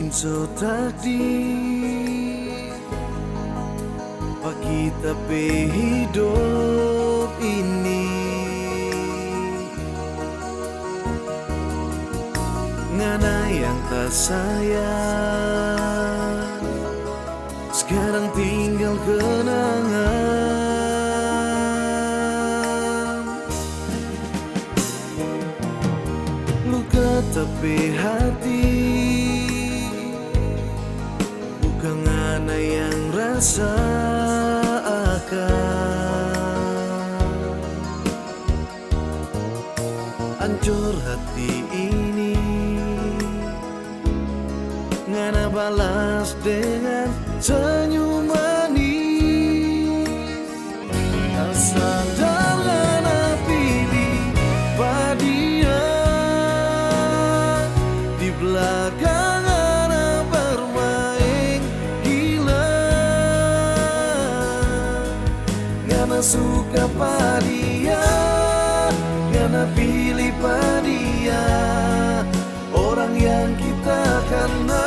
Inso takdir bagi tapi hidup ini ngana yang tak sayang sekarang tinggal kenangan luka tapi hati bukan ngana yang rasa hancur hati ini ngana balas dengan senyum manis sadar ngana pilih padia di belakang ngana bermain gila ngana suka padia ngana pilih padia orang yang kita kenal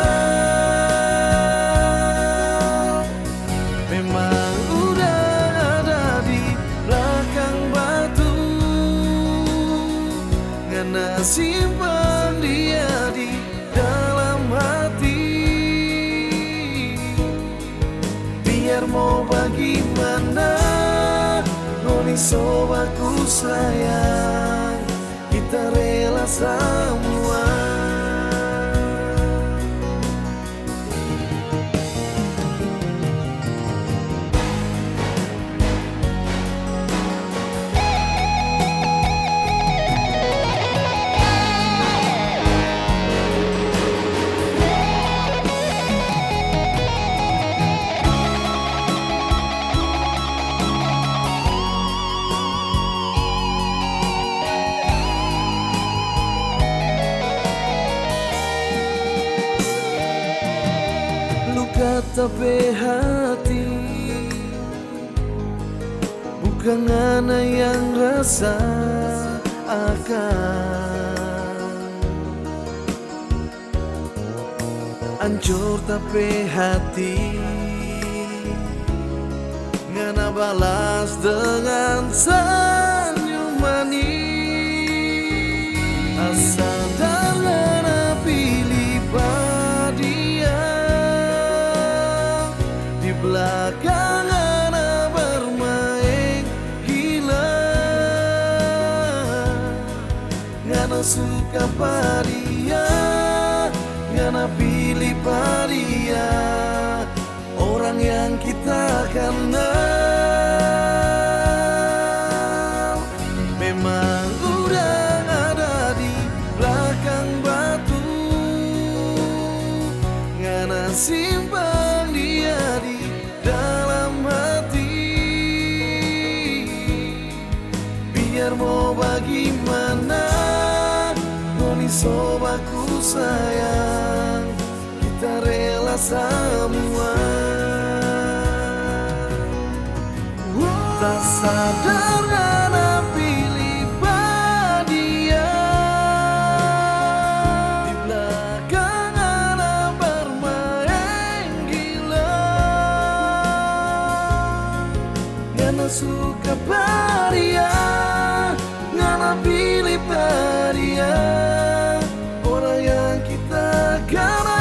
memang udah ada di belakang batu ngana simpan dia di dalam hati biar mau bagaimana ngoni sobaku sayang kita rela semua tapi hati bukan ngana yang rasa akan hancur tapi hati ngana balas dengan senyum manis asal ngana pilih padia di belakang ngana bermain gila ngana suka padia ngana pilih padia orang yang kita kenal memang udah ada di belakang batu ngana simpan dia di dalam hati biar mau bagaimana ngoni sobaku sayang kita rela semua tak sadar ngana pilih padia di belakang ngana bermain gila ngana suka padia ngana pilih padia orang yang kita kenal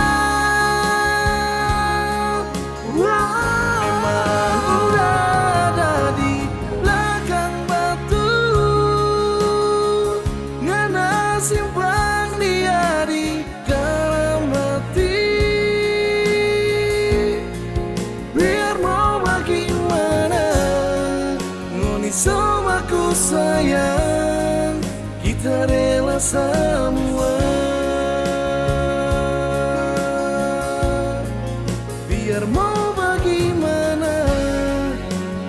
memang udah ada di belakang batu ngana simpan dia di dalam hati biar mau bagaimana ngoni sobaku sayang kita rela semua biar mau bagaimana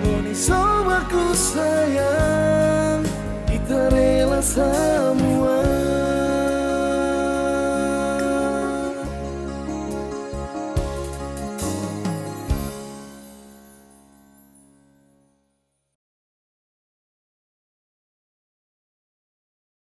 ngoni sobaku sayang kita rela semua